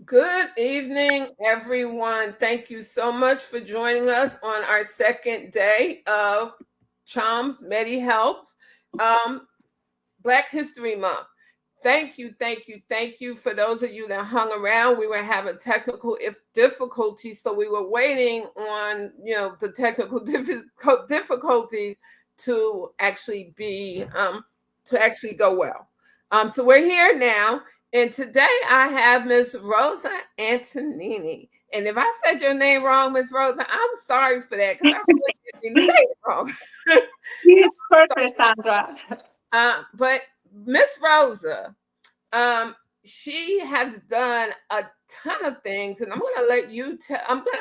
Good evening, everyone. Thank you so much for joining us on our second day of Chom's Medi Helps um, Black History Month. Thank you for those of you that hung around. We were having technical difficulties, so we were waiting on the technical difficulties to actually be to actually go well. So we're here now, and today I have Miss Rosa Antonini. And if I said your name wrong, Miss Rosa, I'm sorry for that because I really didn't mean to say it wrong. So, Yes, perfect, Sandra. but Miss Rosa, um, she has done a ton of things, and I'm gonna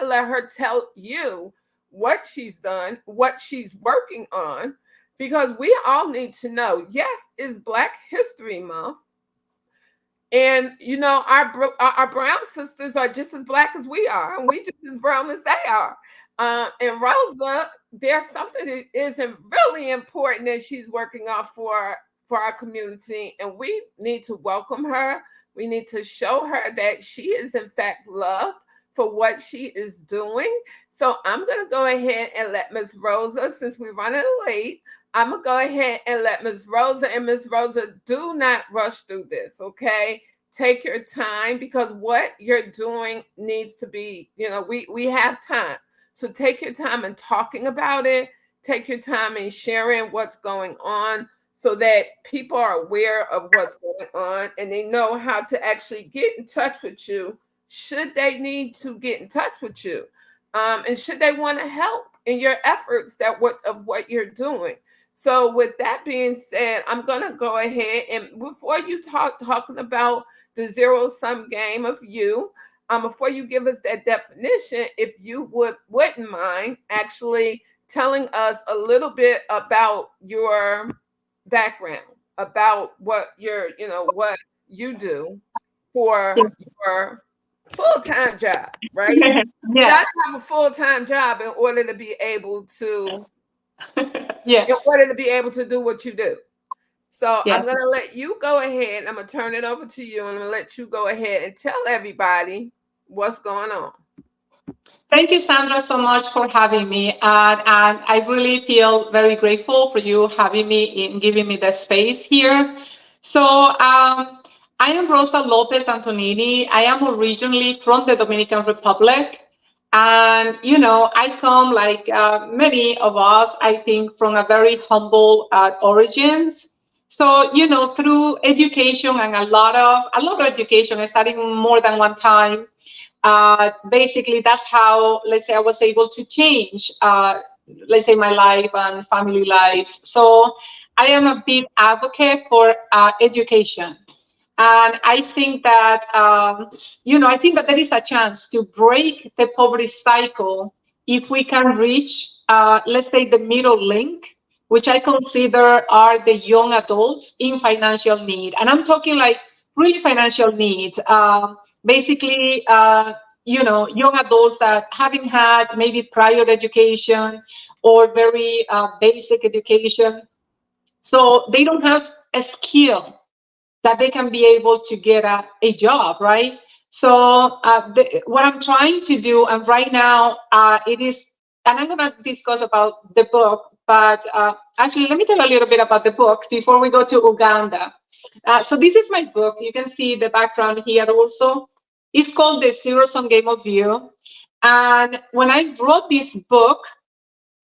let her tell you what she's done, what she's working on, because we all need to know. Yes, it's Black History Month, and our brown sisters are just as black as we are, and we just as brown as they are. And Rosa, there's something that isn't really important that she's working on for our community, and we need to welcome her. We need to show her that she is in fact loved for what she is doing. So I'm gonna go ahead and let Miss Rosa, since we're running late, I'm gonna go ahead and let Miss Rosa, do not rush through this, okay? Take your time because what you're doing needs to be, we have time. So take your time in talking about it. Take your time in sharing what's going on so that people are aware of what's going on and they know how to actually get in touch with you should they need to get in touch with you. And should they want to help in your efforts of what you're doing. So with that being said, I'm gonna go ahead and before you talking about the zero sum game of you, before you give us that definition, if you wouldn't mind actually telling us a little bit about your background, about what you do for your full-time job, right? You got Yes, to have a full-time job in yes, order to be able to do what you do. So I'm yes. going to let you go ahead. I'm going to turn it over to you and I'm going to let you go ahead and tell everybody what's going on. Thank you, Sandra, so much for having me. And I really feel very grateful for you having me and giving me the space here. So I am Rosa Lopez Antonini. I am originally from the Dominican Republic. And, I come like many of us, I think, from a very humble origins. So, through education and a lot of education, I studied more than one time. Basically, that's how, let's say, I was able to change, let's say, my life and family lives. So I am a big advocate for education. And I think that, I think that there is a chance to break the poverty cycle if we can reach, let's say, the middle link, which I consider are the young adults in financial need. And I'm talking like really financial need. Basically, young adults that having had maybe prior education or very basic education. So they don't have a skill that they can be able to get a job, right? So what I'm trying to do, and right now it is, and I'm going to discuss about the book, but actually, let me tell a little bit about the book before we go to Uganda. So this is my book. You can see the background here also. It's called The Zero Sum Game of You. And when I wrote this book,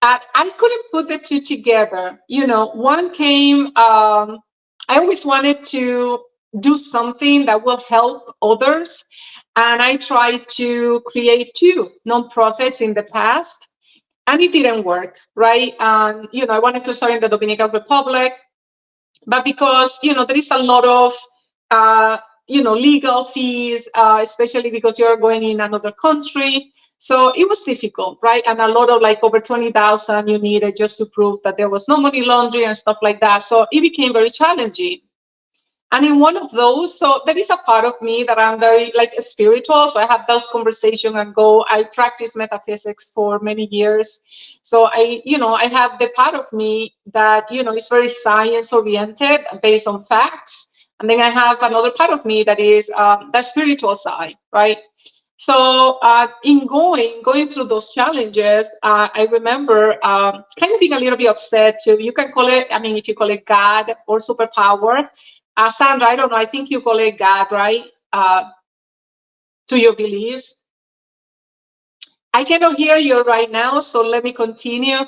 I couldn't put the two together. One came, I always wanted to do something that will help others. And I tried to create two nonprofits in the past, and it didn't work, right? And, I wanted to start in the Dominican Republic, but because, there is a lot of, legal fees, especially because you're going in another country. So it was difficult, right? And a lot of like over 20,000 you needed just to prove that there was no money laundering and stuff like that. So it became very challenging. And in one of those, so there is a part of me that I'm very like spiritual. So I have those conversations and I practice metaphysics for many years. So I have the part of me that, is very science oriented based on facts. And then I have another part of me that is the spiritual side, right? So in going through those challenges, I remember kind of being a little bit upset too. You can call it, I mean, if you call it God or superpower. Sandra, I don't know, I think you call it God, right? To your beliefs. I cannot hear you right now, so let me continue.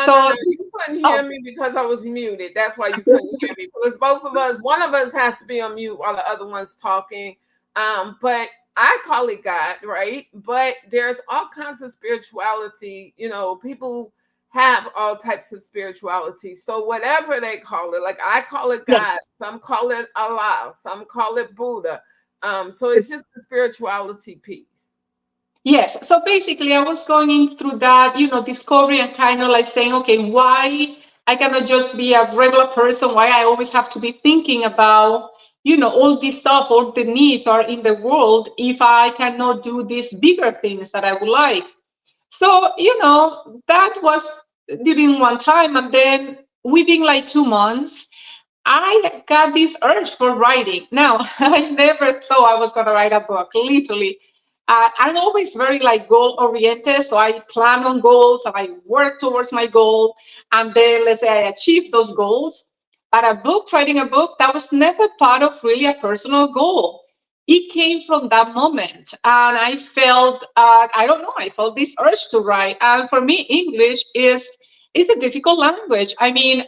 No. You couldn't hear me because I was muted. That's why you couldn't hear me. Because both of us, one of us has to be on mute while the other one's talking. But I call it God, right? But there's all kinds of spirituality. You know, people have all types of spirituality. So whatever they call it, like I call it God, some call it Allah, some call it Buddha. So it's just the spirituality piece. Yes. So basically, I was going through that, discovery and kind of like saying, okay, why I cannot just be a regular person? Why I always have to be thinking about, all this stuff, all the needs are in the world if I cannot do these bigger things that I would like. So, that was during one time. And then within like 2 months, I got this urge for writing. Now, I never thought I was going to write a book, literally. I'm always very like goal oriented. So I plan on goals and I work towards my goal. And then let's say I achieve those goals. But writing a book, that was never part of really a personal goal. It came from that moment. And I felt, I don't know, I felt this urge to write. And for me, English is a difficult language. I mean,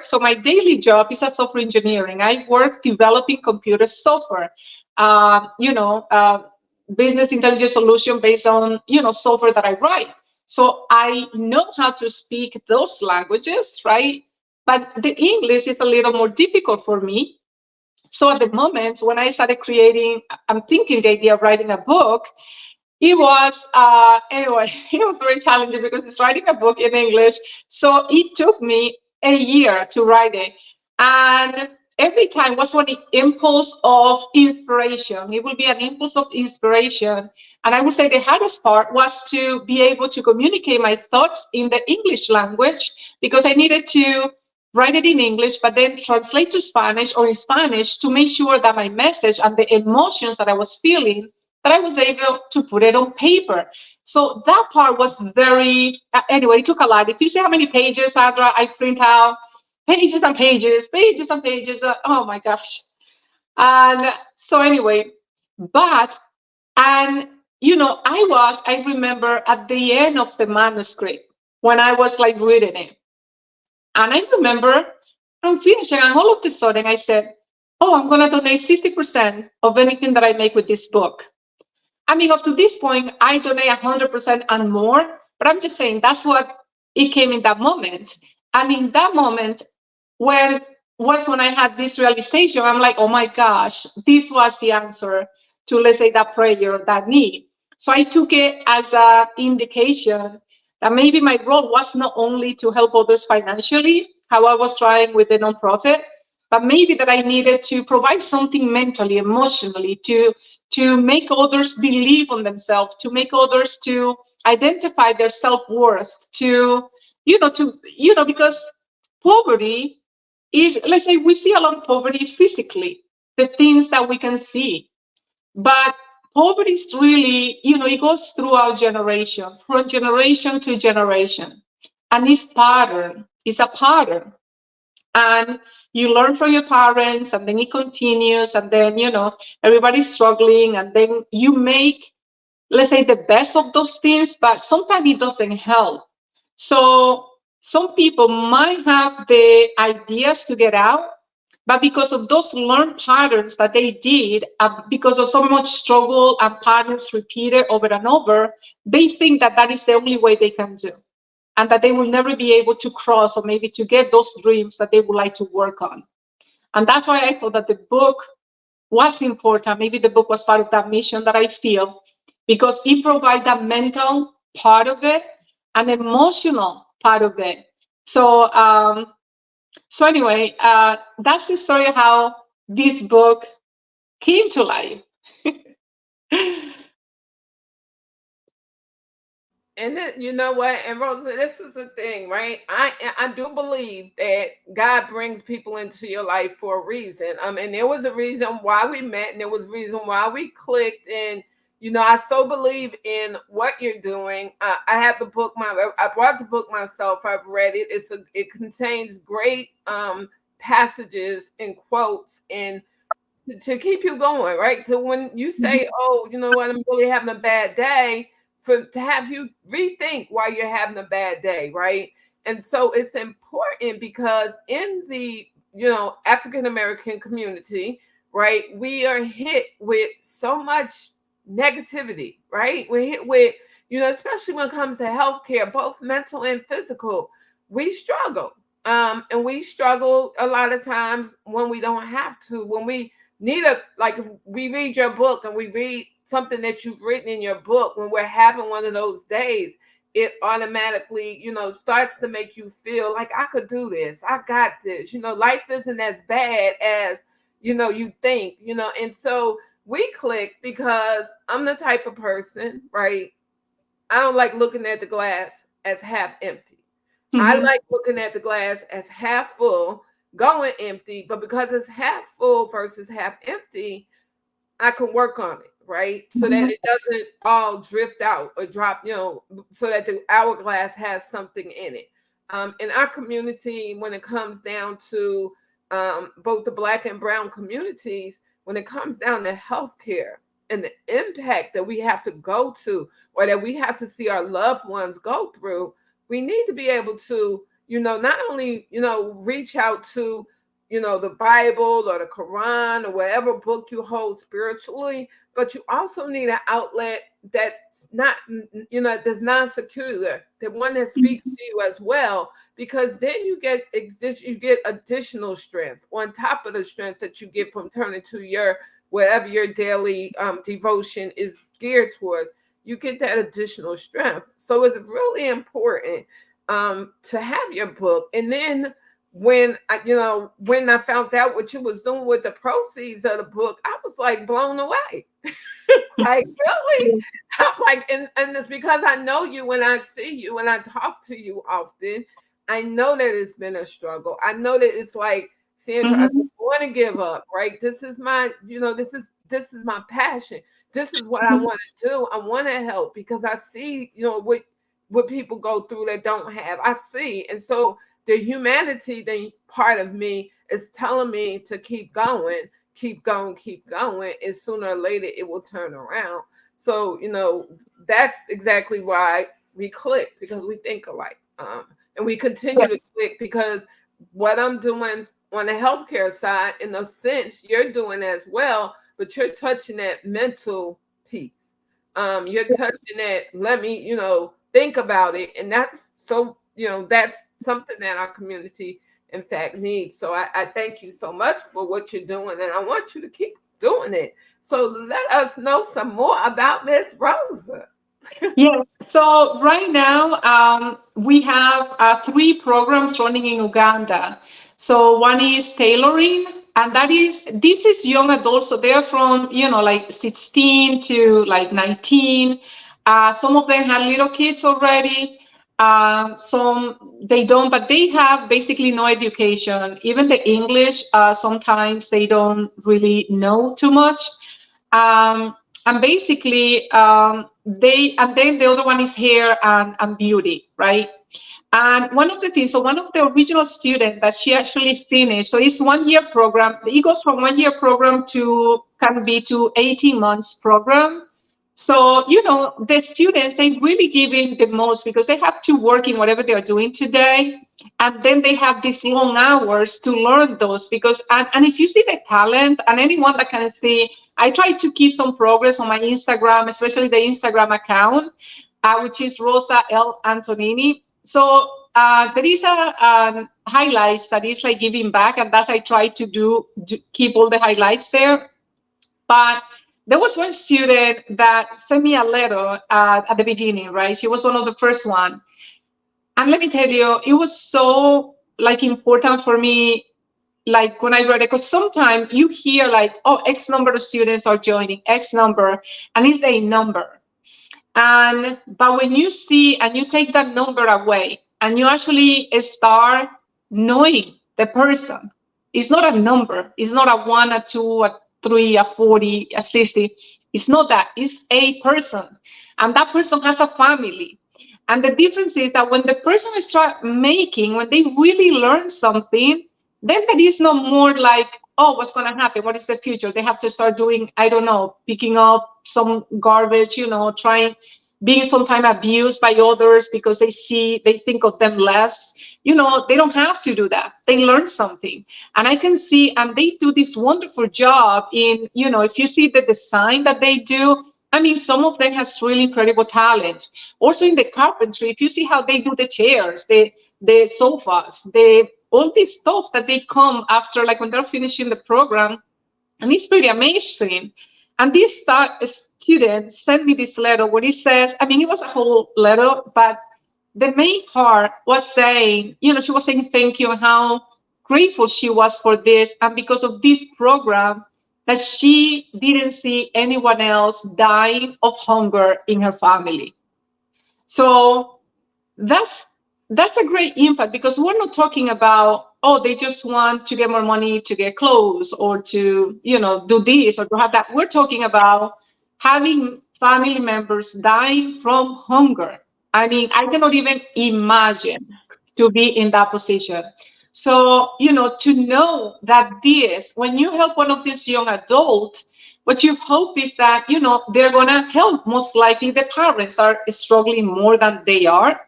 so my daily job is a software engineering. I work developing computer software. Business intelligence solution based on software that I write. So I know how to speak those languages, right? But the English is a little more difficult for me. So at the moment when I started I'm thinking the idea of writing a book, it was anyway, it was very challenging because it's writing a book in English. So it took me a year to write it. And every time was one impulse of inspiration. It will be an impulse of inspiration. And I would say the hardest part was to be able to communicate my thoughts in the English language, because I needed to write it in English, but then translate to Spanish or in Spanish to make sure that my message and the emotions that I was feeling, that I was able to put it on paper. So that part was very, anyway, it took a lot. If you see how many pages, Sandra, I print out, pages and pages, pages and pages. Oh my gosh. And so anyway, I remember at the end of the manuscript when I was like reading it, and I remember I'm finishing, and all of a sudden I said, oh, I'm going to donate 60% of anything that I make with this book. I mean, up to this point, I donate 100% and more, but I'm just saying that's what it came in that moment. And in that moment, when I had this realization, I'm like, oh my gosh, this was the answer to, let's say, that prayer, that need. So I took it as an indication that maybe my role was not only to help others financially, how I was trying with the nonprofit, but maybe that I needed to provide something mentally, emotionally, to make others believe on themselves, to make others to identify their self-worth, because poverty is, let's say, we see a lot of poverty physically, the things that we can see, but poverty is really, it goes throughout generation, from generation to generation, and it's a pattern. And you learn from your parents, and then it continues, and then everybody's struggling, and then you make, let's say, the best of those things, but sometimes it doesn't help. So some people might have the ideas to get out, but because of those learned patterns that they did, because of so much struggle and patterns repeated over and over, they think that that is the only way they can do, and that they will never be able to cross or maybe to get those dreams that they would like to work on. And that's why I thought that the book was important. Maybe the book was part of that mission that I feel, because it provides that mental part of it and emotional part of it. So anyway, that's the story of how this book came to life. And then, you know what? And Rosa, this is the thing, right? I do believe that God brings people into your life for a reason. And there was a reason why we met, and there was a reason why we clicked. And I so believe in what you're doing. I have the book. I brought the book myself. I've read it. It contains great passages and quotes and to keep you going, right? So when you say, "Oh, you know what? I'm really having a bad day," to have you rethink why you're having a bad day, right? And so it's important because in the African American community, right, we are hit with so much negativity, right? We're hit with especially when it comes to healthcare, both mental and physical. We struggle, and we struggle a lot of times when we don't have to, when we need like if we read your book and we read something that you've written in your book, when we're having one of those days, it automatically starts to make you feel like I could do this, I got this. Life isn't as bad as you think. And so we click because I'm the type of person, right? I don't like looking at the glass as half empty. I Mm-hmm. like looking at the glass as half full, going empty, but because it's half full versus half empty, I can work on it, right? So that Mm-hmm. it doesn't all drift out or drop, so that the hourglass has something in it. In our community, when it comes down to both the Black and Brown communities, when it comes down to healthcare and the impact that we have to go to or that we have to see our loved ones go through, we need to be able to, not only, reach out to the Bible or the Quran or whatever book you hold spiritually, but you also need an outlet that's not, that's non-secular, that one that speaks to you as well, because then you get additional strength on top of the strength that you get from turning to your whatever your daily devotion is geared towards. You get that additional strength. So it's really important to have your book. And then when I found out what you was doing with the proceeds of the book, I was like blown away. It's like, really? I'm like, and it's because I know you when I see you and I talk to you often. I know that it's been a struggle. I know that it's like, Sandra, I Mm-hmm. don't want to give up, right? This is my, this is my passion. This is what I want to do. I want to help because I see, what people go through that don't have. I see. And so the humanity, the part of me is telling me to keep going, keep going, keep going, and sooner or later it will turn around. So, that's exactly why we click, because we think alike. And we continue to Yes. click because what I'm doing on the healthcare side, in a sense, you're doing as well, but you're touching that mental piece. You're Yes. touching that, let me, think about it. And that's so, that's something that our community, in fact, needs. So I thank you so much for what you're doing, and I want you to keep doing it. So let us know some more about Miss Rosa. Yes. So right now, we have three programs running in Uganda. So one is tailoring, and this is young adults. So they're from like 16 to like 19. Some of them have little kids already. Some they don't, but they have basically no education. Even the English, sometimes they don't really know too much. And basically, and then the other one is hair and beauty, right? And one of the things, so one of the original students that she actually finished, so it's 1 year program. It goes from 1 year program to can be to 18 months program. So, the students, they really give in the most because they have to work in whatever they're doing today. And then they have these long hours to learn those because, and if you see the talent and anyone that can see, I try to keep some progress on my Instagram, especially the Instagram account, which is Rosa L. Antonini. So there is a highlights that is like giving back, and that's I try to keep all the highlights there. But there was one student that sent me a letter at the beginning, right? She was one of the first one, and let me tell you, it was so like important for me. Like when I read it, because sometimes you hear like, oh, X number of students are joining, X number, and it's a number. But when you see and you take that number away and you actually start knowing the person, it's not a number, it's not a 1, a 2, a 3, a 40, a 60. It's not that, it's a person. And that person has a family. And the difference is that when the person start making, when they really learn something, then there is no more like, oh, what's going to happen? What is the future? They have to start doing, I don't know, picking up some garbage, trying, being sometimes abused by others because they think of them less. They don't have to do that. They learn something. And I can see, and they do this wonderful job in, if you see the design that they do, I mean, some of them has really incredible talent. Also in the carpentry, if you see how they do the chairs, the sofas, all this stuff that they come after, like when they're finishing the program, and it's pretty amazing. And this student sent me this letter where he says, I mean, it was a whole letter, but the main part was saying, she was saying thank you and how grateful she was for this. And because of this program, that she didn't see anyone else dying of hunger in her family. So that's a great impact, because we're not talking about, oh, they just want to get more money to get clothes or to, do this or to have that. We're talking about having family members dying from hunger. I mean, I cannot even imagine to be in that position. So, to know that when you help one of these young adults, what you hope is that, they're going to help, most likely the parents are struggling more than they are,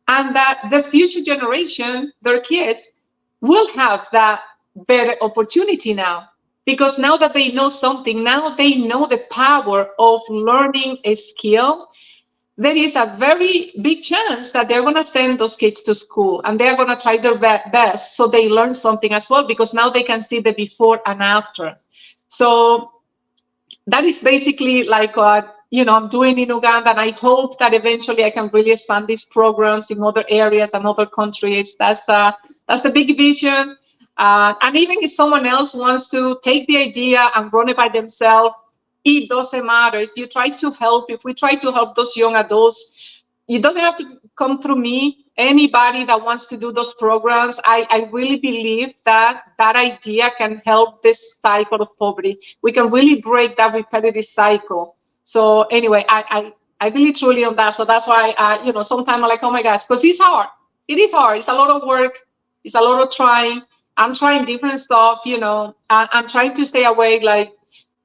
and that the future generation, their kids, will have that better opportunity now. Because now that they know something, now they know the power of learning a skill, there is a very big chance that they're going to send those kids to school and they're going to try their best so they learn something as well, because now they can see the before and after. So that is basically like what I'm doing in Uganda, and I hope that eventually I can really expand these programs in other areas and other countries. That's a big vision. And even if someone else wants to take the idea and run it by themselves, it doesn't matter. If we try to help those young adults, it doesn't have to come through me. Anybody that wants to do those programs, I really believe that idea can help this cycle of poverty. We can really break that repetitive cycle. So anyway, I believe truly on that. So that's why, sometimes I'm like, oh my gosh, because it's hard. It is hard. It's a lot of work. It's a lot of trying. I'm trying different stuff, I'm trying to stay awake. Like,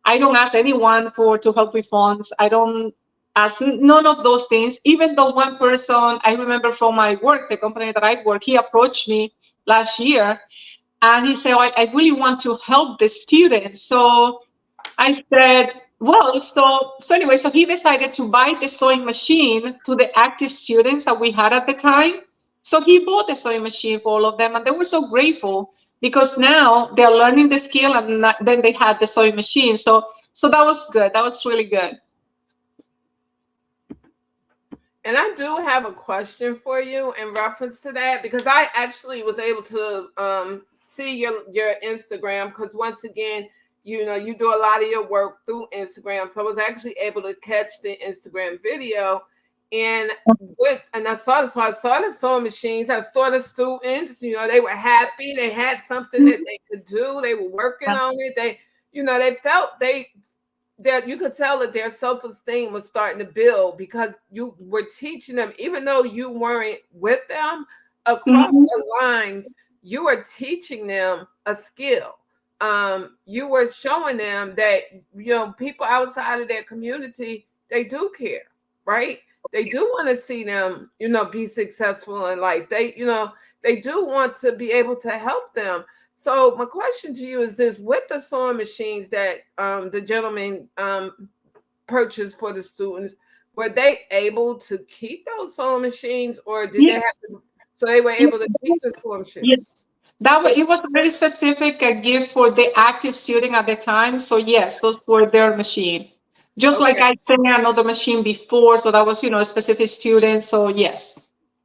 I don't ask anyone to help with funds. I don't ask none of those things, even though one person, I remember from my work, the company that I work, he approached me last year and he said, I really want to help the students. So I said, well, so anyway, so he decided to buy the sewing machine to the active students that we had at the time. So he bought the sewing machine for all of them, and they were so grateful because now they're learning the skill, and then they had the sewing machine. So that was good. That was really good. And I do have a question for you in reference to that, because I actually was able to see your Instagram, because once again, you do a lot of your work through Instagram. So I was actually able to catch the Instagram video, and I saw the sewing machines. I saw the students, they were happy. They had something that they could do. They were working on it. They felt that you could tell that their self-esteem was starting to build, because you were teaching them, even though you weren't with them across the lines, you were teaching them a skill. You were showing them that, people outside of their community, they do care, right? They do want to see them, be successful in life. They do want to be able to help them. So my question to you is this: with the sewing machines that the gentleman purchased for the students, were they able to keep those sewing machines, or did they have to? So they were able to keep the sewing machines. Yes. It was a very specific gift for the active student at the time. So yes, those were their machine. Just like I sent another machine before, so that was a specific student. So yes.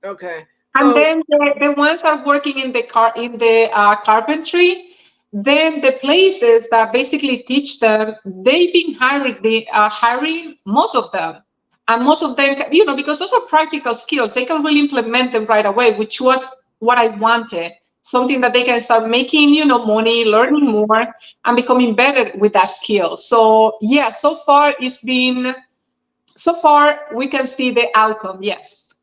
Okay. And then the ones that are working in the carpentry, then the places that basically teach them, they've been hiring most of them. And most of them, because those are practical skills, they can really implement them right away, which was what I wanted. Something that they can start making, money, learning more, and becoming better with that skill. So yeah, so far we can see the outcome, yes.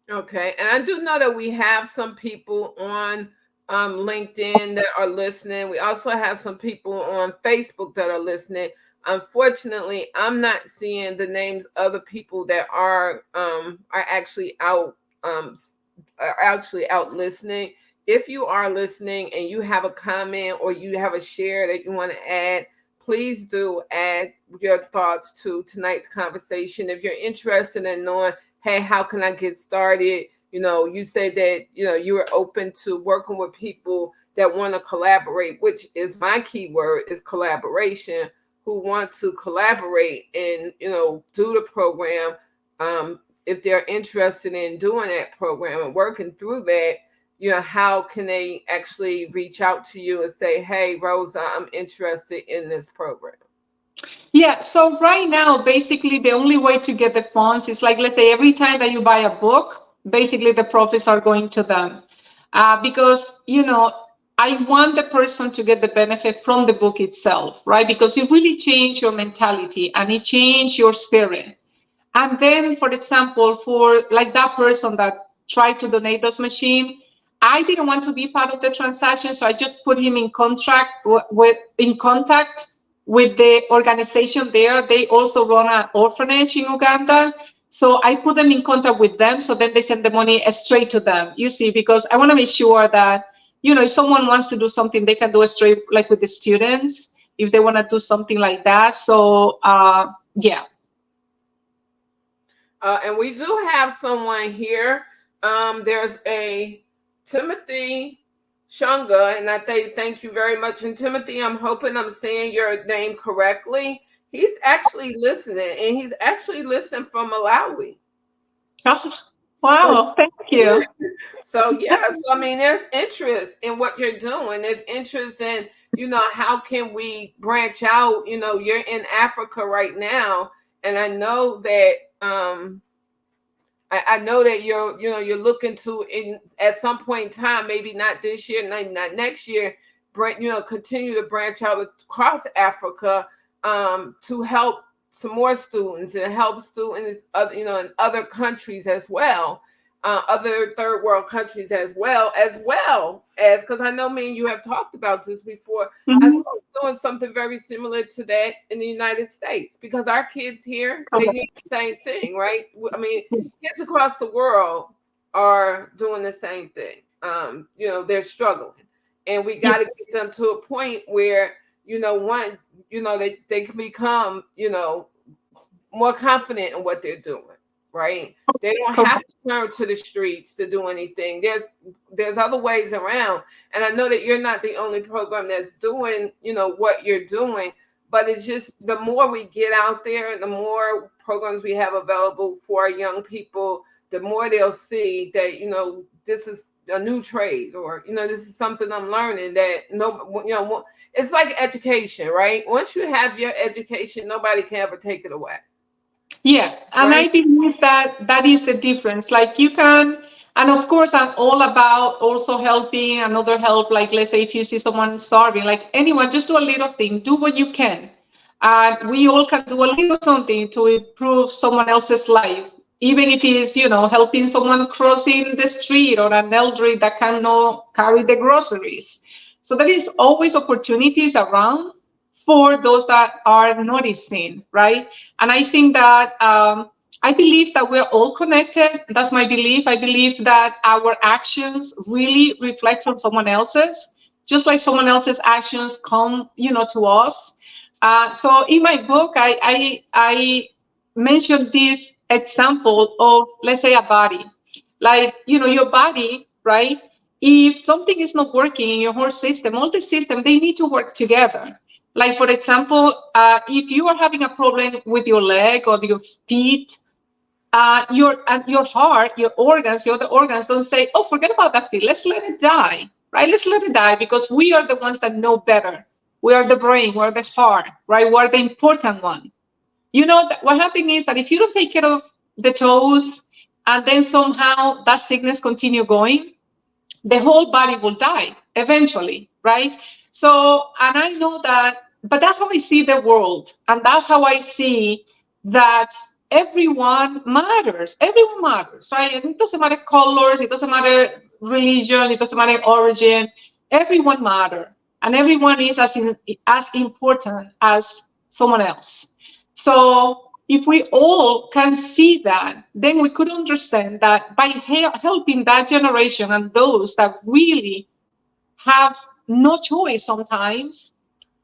Okay, and I do know that we have some people on LinkedIn that are listening. We also have some people on Facebook that are listening. Unfortunately, I'm not seeing the names of the people that are actually out listening. If you are listening and you have a comment or you have a share that you want to add, please do add your thoughts to tonight's conversation. If you're interested in knowing, hey, how can I get started? You said that, you were open to working with people that want to collaborate, which is my key word, is collaboration, who want to collaborate and, do the program. If they're interested in doing that program and working through that, how can they actually reach out to you and say, hey, Rosa, I'm interested in this program? Yeah, so right now, basically, the only way to get the funds is like, let's say, every time that you buy a book, basically the profits are going to them. Because, I want the person to get the benefit from the book itself, right? Because it really changed your mentality and it changed your spirit. And then, for example, for like that person that tried to donate those machines, I didn't want to be part of the transaction, so I just put him in contact with the organization there. They also run an orphanage in Uganda, so I put them in contact with them. So then they send the money straight to them. You see, because I want to make sure that if someone wants to do something, they can do it straight, like with the students, if they want to do something like that. So yeah. And we do have someone here. There's a Timothy Shunga, and I thank you very much. And Timothy, I'm hoping I'm saying your name correctly. He's actually listening, and he's actually listening from Malawi. Oh, So wow, thank yeah, you. I mean, there's interest in what you're doing. There's interest in, how can we branch out? You're in Africa right now, and I know that I know that you're looking to, in at some point in time, maybe not this year, maybe not next year, continue to branch out across Africa, to help some more students and help students other in other countries as well, other third world countries as well as because I know me and you have talked about this before. As Mhm. well as doing something very similar to that in the United States, because our kids here, they Correct. need the same thing, right? I mean, kids across the world are doing the same thing. They're struggling, and we got to Yes. get them to a point where one, they can become more confident in what they're doing. Right? They don't have Correct. to turn to the streets to do anything. There's other ways around, and I know that you're not the only program that's doing what you're doing. But it's just the more we get out there, the more programs we have available for our young people, the more they'll see that this is a new trade, or this is something I'm learning that no it's like education, right? Once you have your education, nobody can ever take it away, Yeah, and right? I believe that that is the difference. Like you can, and of course, I'm all about also helping another help. Like let's say if you see someone starving, like anyone, just do a little thing, do what you can, and we all can do a little something to improve someone else's life, even if it's helping someone crossing the street or an elderly that cannot carry the groceries. So there is always opportunities around for those that are noticing, right? And I think that I believe that we're all connected. That's my belief. I believe that our actions really reflect on someone else's, just like someone else's actions come, to us. So in my book, I mentioned this example of, let's say, a body. Like, your body, right? If something is not working in your whole system, all the system, they need to work together. Like, for example, if you are having a problem with your leg or your feet, your heart, your organs, the other organs don't say, oh, forget about that feet. Let's let it die, right? Let's let it die because we are the ones that know better. We are the brain, we're the heart, right? We're the important one. what happening is that if you don't take care of the toes, and then somehow that sickness continue going, the whole body will die eventually, right? So, and I know that, but that's how I see the world. And that's how I see that everyone matters. Everyone matters, right? And it doesn't matter colors, it doesn't matter religion, it doesn't matter origin. Everyone matters. And everyone is as important as someone else. So if we all can see that, then we could understand that by helping that generation and those that really have no choice sometimes,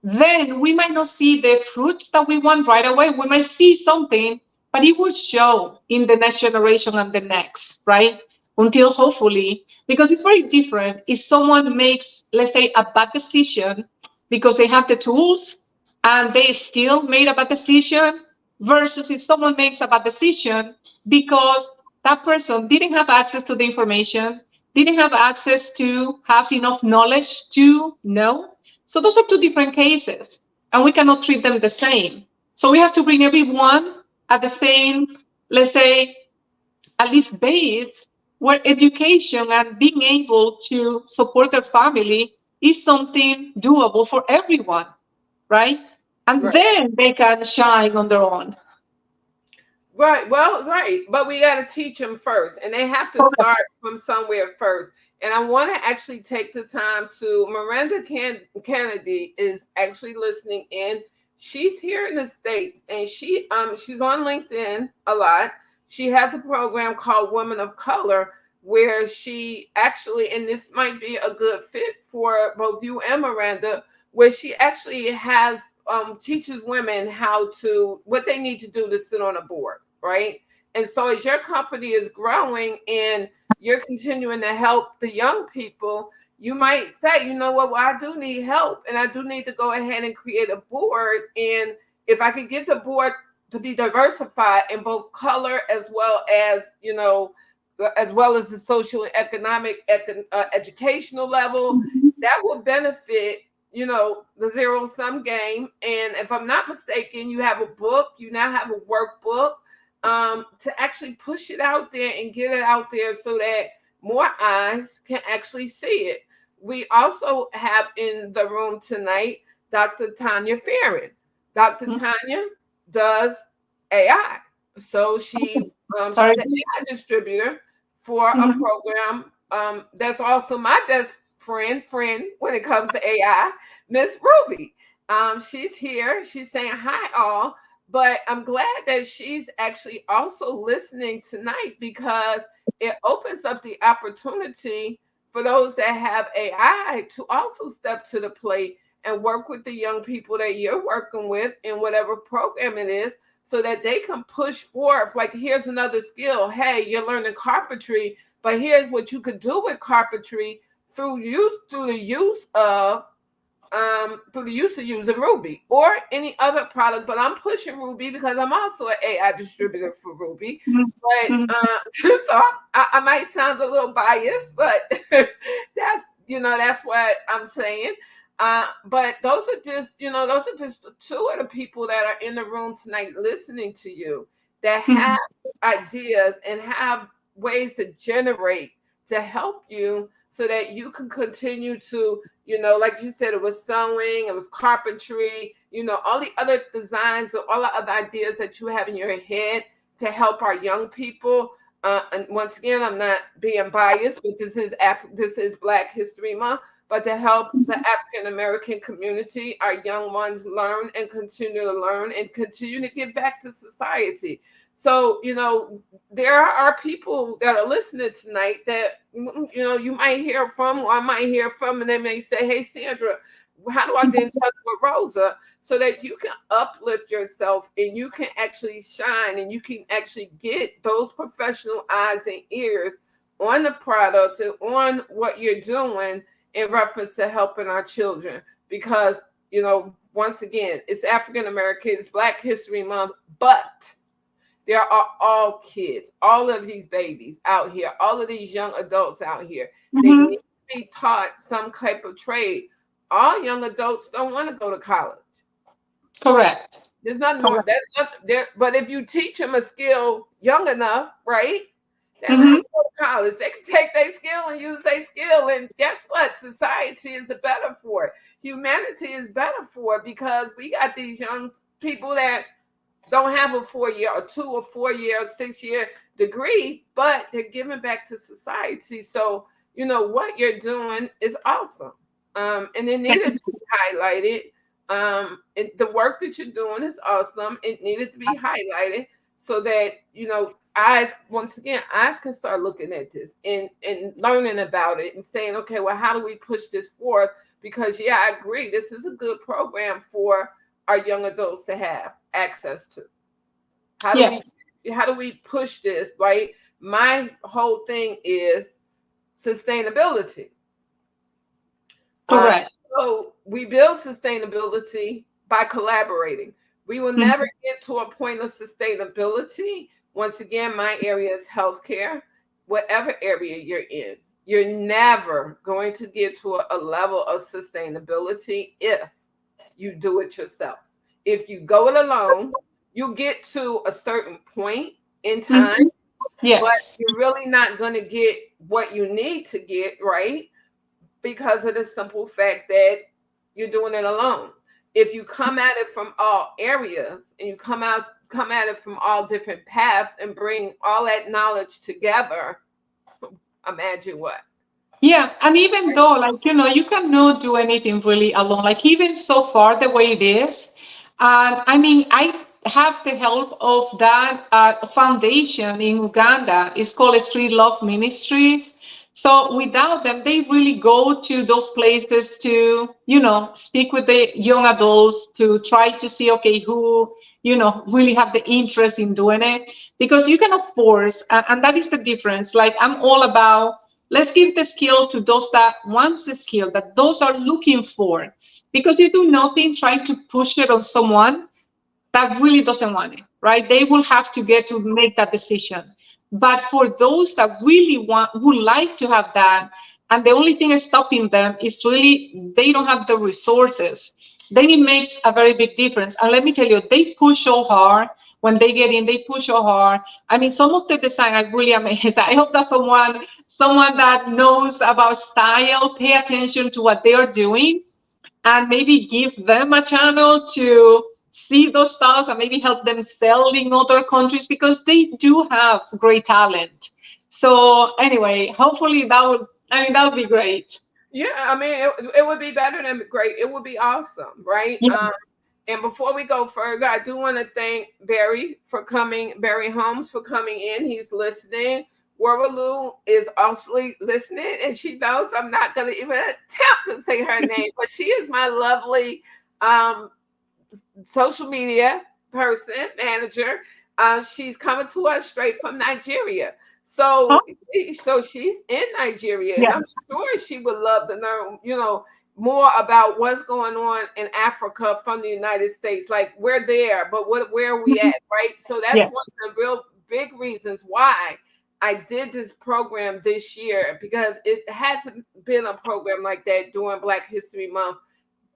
then we might not see the fruits that we want right away. We might see something, but it will show in the next generation and the next, right? Until hopefully, because it's very different if someone makes, let's say, a bad decision because they have the tools and they still made a bad decision, versus if someone makes a bad decision because that person didn't have access to the information, didn't have access to have enough knowledge to know. So those are two different cases, and we cannot treat them the same. So we have to bring everyone at the same, let's say, at least base, where education and being able to support their family is something doable for everyone, right? And Right. then they can shine on their own. Right. Well, right. But we got to teach them first, and they have to start from somewhere first. And I want to actually take the time to Miranda Kennedy is actually listening in. She's here in the States, and she's on LinkedIn a lot. She has a program called Women of Color, where she actually, and this might be a good fit for both you and Miranda, where she actually has teaches women how to what they need to do to sit on a board, right? And so as your company is growing and you're continuing to help the young people, you might say, you know what, well, I do need help and I do need to go ahead and create a board. And if I could get the board to be diversified in both color as well as, as well as the social and economic, educational level, that will benefit the zero sum game. And if I'm not mistaken, you have a book, you now have a workbook to actually push it out there and get it out there so that more eyes can actually see it. We also have in the room tonight Dr. Tanya Farron. Dr. Tanya does AI. So she's an AI distributor for a program that's also my best friend when it comes to AI, Miss Ruby. She's here. She's saying hi all, but I'm glad that she's actually also listening tonight because it opens up the opportunity for those that have AI to also step to the plate and work with the young people that you're working with in whatever program it is so that they can push forth. Like, here's another skill. Hey, you're learning carpentry, but here's what you could do with carpentry through the use of using Ruby or any other product. But I'm pushing Ruby because I'm also an AI distributor for Ruby. But so I might sound a little biased, but that's what I'm saying. But those are just two of the people that are in the room tonight listening to you that have ideas and have ways to generate to help you so that you can continue to, like you said, it was sewing, it was carpentry, all the other designs or all the other ideas that you have in your head to help our young people. And once again, I'm not being biased, but this is Black History Month, but to help the African American community, our young ones learn and continue to learn and continue to give back to society. So, there are people that are listening tonight that, you might hear from, or I might hear from, and they may say, hey, Sandra, how do I get in touch with Rosa? So that you can uplift yourself and you can actually shine and you can actually get those professional eyes and ears on the product and on what you're doing in reference to helping our children. Because, once again, it's African American, it's Black History Month, but there are all kids, all of these babies out here, all of these young adults out here. They need to be taught some type of trade. All young adults don't want to go to college. Correct. There's nothing wrong. Correct. That's not there. But if you teach them a skill young enough, right? They don't have Mm-hmm. to go to college. They can take their skill and use their skill. And guess what? Society is better for it. Humanity is better for it because we got these young people that don't have a 4 year or 2 or 4 year or 6 year degree, but they're giving back to society. So, what you're doing is awesome. And it needed to be highlighted. The work that you're doing is awesome. It needed to be highlighted so that, eyes can start looking at this and learning about it and saying, okay, well, how do we push this forth? Because, yeah, I agree. This is a good program for our young adults to have access to. How do Yes. we push this, right? My whole thing is sustainability. Uh, Correct. so we build sustainability by collaborating. We will never get to a point of sustainability. Once again, my area is healthcare. Whatever area you're in, you're never going to get to a level of sustainability if you do it yourself. If you go it alone, you get to a certain point in time, Mm-hmm. but Yes. you're really not going to get what you need to get, right? Because of the simple fact that you're doing it alone. If you come at it from all areas and you come at it from all different paths and bring all that knowledge together, imagine what. Yeah, and even though, like, you cannot do anything really alone, like, even so far the way it is. And I mean, I have the help of that foundation in Uganda. It's called Street Love Ministries. So without them, they really go to those places to, speak with the young adults to try to see, okay, who, really have the interest in doing it. Because you cannot force, and that is the difference. Like, I'm all about, let's give the skill to those that wants the skill, that those are looking for. Because you do nothing trying to push it on someone that really doesn't want it, right? They will have to get to make that decision. But for those that really would like to have that, and the only thing is stopping them is really they don't have the resources, then it makes a very big difference. And let me tell you, they push so hard. When they get in, they push so hard. I mean, some of the design I really amazed. I hope that someone that knows about style pay attention to what they are doing and maybe give them a channel to see those styles and maybe help them sell in other countries because they do have great talent. So anyway, hopefully that would be great. Yeah, I mean, it would be better than great. It would be awesome, right? Yes. And before we go further, I do want to thank Barry Holmes for coming in. He's listening. Waraloo is also listening, and she knows I'm not going to even attempt to say her name, but she is my lovely um, social media person, manager. She's coming to us straight from Nigeria. Oh, So she's in Nigeria, and I'm yes. sure she would love to know, more about what's going on in Africa from the United States. Like we're there, but where are we Mhm. at, right? So that's Yes. one of the real big reasons why I did this program this year because it hasn't been a program like that during Black History Month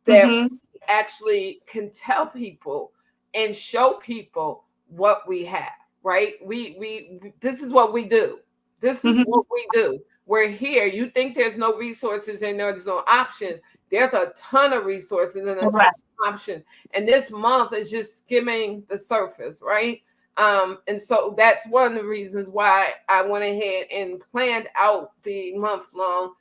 that Hmm. actually can tell people and show people what we have, right? We this is what we do. This is Hmm. what we do. We're here. You think there's no resources and there's no options. There's a ton of resources and a ton Correct. of options. And this month is just skimming the surface, right? And so that's one of the reasons why I went ahead and planned out the month long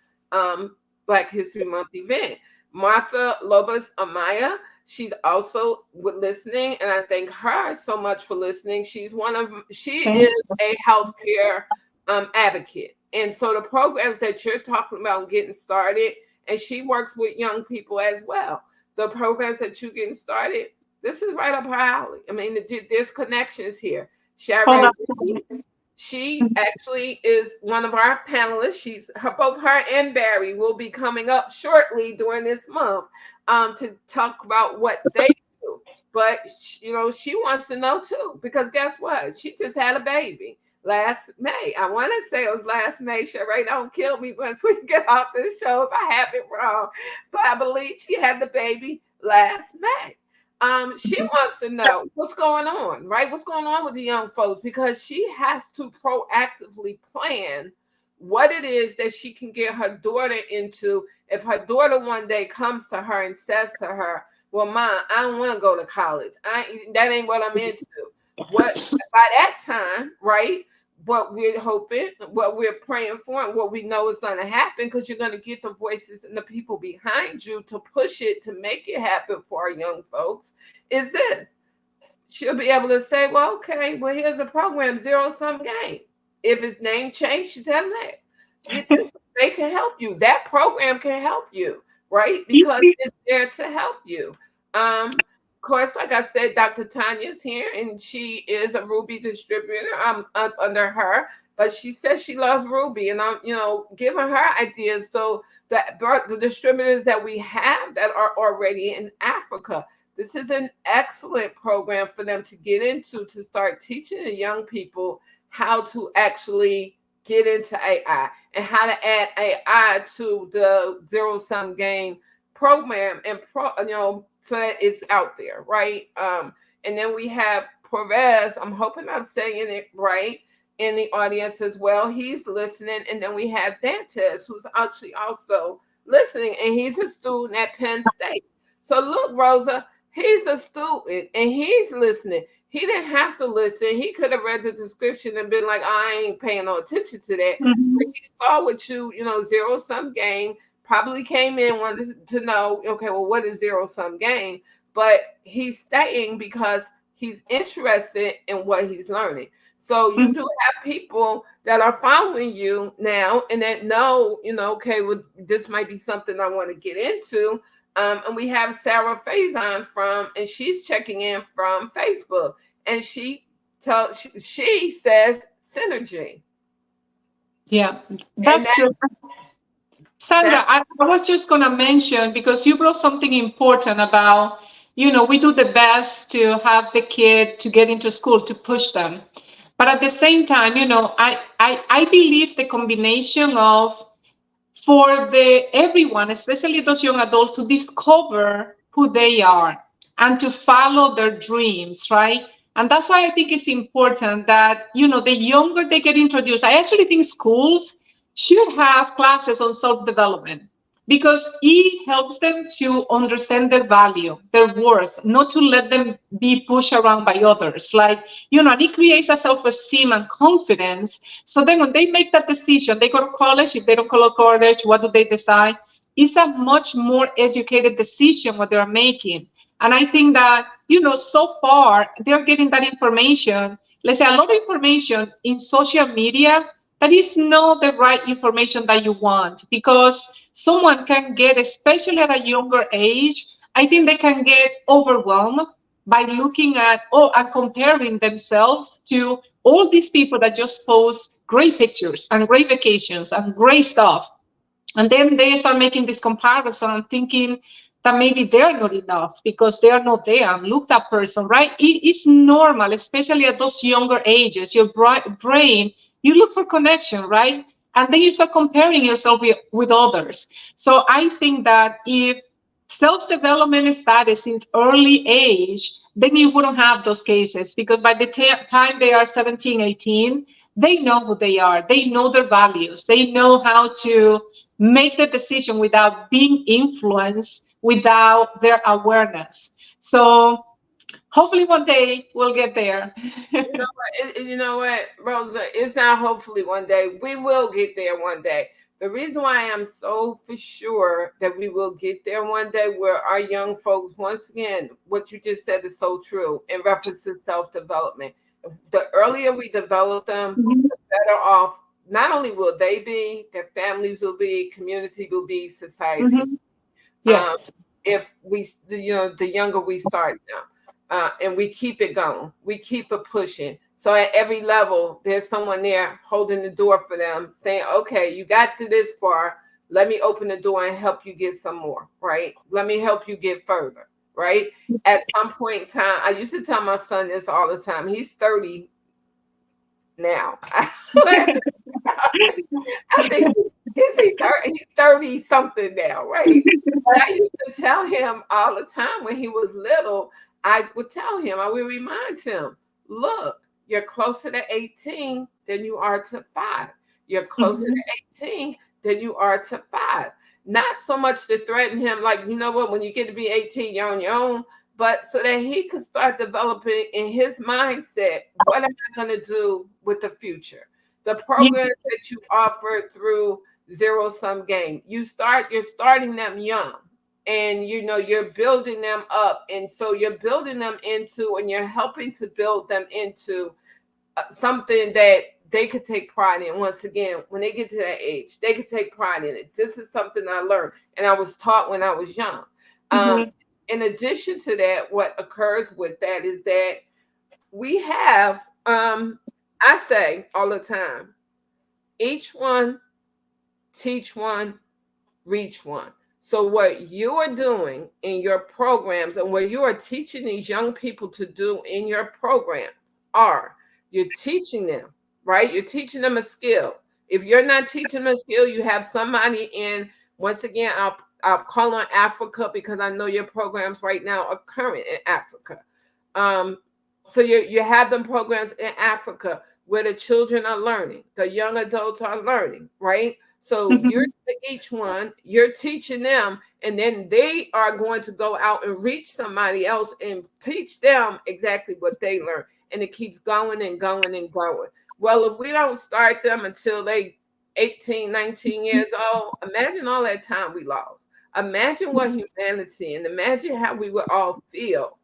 Black History Month event. Martha Lopez Amaya, she's also listening, and I thank her so much for listening. She Okay. is a healthcare advocate, and so the programs that you're talking about getting started, and she works with young people as well. The programs that you're getting started, this is right up her alley. I mean, there's connections here. Oh, Sharon, that's amazing. she actually is one of our panelists. Both her and Barry will be coming up shortly during this month to talk about what they do. But she wants to know too because guess what? She just had a baby last May. I want to say it was last May. Sheree, don't kill me once we get off this show if I have it wrong. But I believe she had the baby last May. She wants to know what's going on, right? What's going on with the young folks, because she has to proactively plan what it is that she can get her daughter into. If her daughter one day comes to her and says to her, well, Mom, I don't want to go to college. That ain't what I'm into. What by that time, right? What we're hoping, what we're praying for, and what we know is going to happen, because you're going to get the voices and the people behind you to push it, to make it happen for our young folks, is this. She'll be able to say, well, okay, well, here's a program, zero sum game. If his name changed, she tell them that. They can help you. That program can help you, right? Because it's there to help you. Of course, like I said, Dr. Tanya's here, and she is a Ruby distributor. I'm up under her, but she says she loves Ruby, and I'm, giving her ideas. So the distributors that we have that are already in Africa, this is an excellent program for them to get into, to start teaching the young people how to actually get into AI and how to add AI to the zero sum game program, and so that it's out there, right? And then we have Perez. I'm hoping I'm saying it right, in the audience as well. He's listening. And then we have Dantes, who's actually also listening, and he's a student at Penn State. So look, Rosa, he's a student and he's listening. He didn't have to listen. He could have read the description and been like, I ain't paying no attention to that. Mm-hmm. But he saw what zero sum game, probably came in, wanted to know, okay, well, what is zero sum game? But he's staying because he's interested in what he's learning. So you do have people that are following you now and that know, okay, well, this might be something I want to get into. And we have Sarah Faison and she's checking in from Facebook, and she says synergy. Yeah, that's good. Sandra, I was just going to mention, because you brought something important about, we do the best to have the kid to get into school, to push them. But at the same time, I believe the combination of, for everyone, especially those young adults, to discover who they are and to follow their dreams, right? And that's why I think it's important that, the younger they get introduced, I actually think schools should have classes on self-development, because it helps them to understand their value, their worth, not to let them be pushed around by others. Like, and it creates a self-esteem and confidence. So then when they make that decision, they go to college. If they don't go to college, what do they decide? It's a much more educated decision what they're making. And I think that, so far they're getting that information, let's say a lot of information in social media, that is not the right information that you want, because someone can get, especially at a younger age, I think they can get overwhelmed by looking at and comparing themselves to all these people that just post great pictures and great vacations and great stuff. And then they start making this comparison and thinking that maybe they're not enough because they are not there. And look, that person, right? It is normal, especially at those younger ages. Your brain, you look for connection, right? And then you start comparing yourself with others. So I think that if self-development started since early age, then you wouldn't have those cases, because by the time they are 17, 18, they know who they are. They know their values. They know how to make the decision without being influenced, without their awareness. So hopefully one day we'll get there. You know what, Rosa? It's not hopefully one day. We will get there one day. The reason why I am so for sure that we will get there one day, where our young folks, once again, what you just said is so true in reference to self-development. The earlier we develop them, the better off not only will they be, their families will be, community will be, society. Yes. If we, the younger we start now, and we keep it going, we keep it pushing. So at every level, there's someone there holding the door for them, saying, okay, you got to this far. Let me open the door and help you get some more, right? Let me help you get further, right? At some point in time, I used to tell my son this all the time. He's 30 now. I think he's 30 something now, right? But I used to tell him all the time when he was little, I would tell him, I would remind him, look, you're closer to 18 than you are to 5. You're closer Mhm. to 18 than you are to 5. Not so much to threaten him, like, you know what, when you get to be 18, you're on your own, but so that he could start developing in his mindset, what am I going to do with the future? The Yeah. programs that you offer through zero sum game, you're starting them young, and you know you're building them up, and so you're building them into, and you're helping to build them into something that they could take pride in. Once again, when they get to that age, they could take pride in it. This is something I learned and I was taught when I was young. um, Mhm. in addition to that, what occurs with that is that we have, I say all the time, each one teach one, reach one. So, what you are doing in your programs and what you are teaching these young people to do in your programs are, you're teaching them, right? You're teaching them a skill. If you're not teaching them a skill, you have somebody in, once again, I'll call on Africa because I know your programs right now are current in Africa. Um, so you have them programs in Africa where the children are learning, the young adults are learning, right? So you're Mhm. each one, you're teaching them, and then they are going to go out and reach somebody else and teach them exactly what they learned. And it keeps going and going and going. Well, if we don't start them until they 18, 19 years old, imagine all that time we lost. Imagine what humanity, and imagine how we would all feel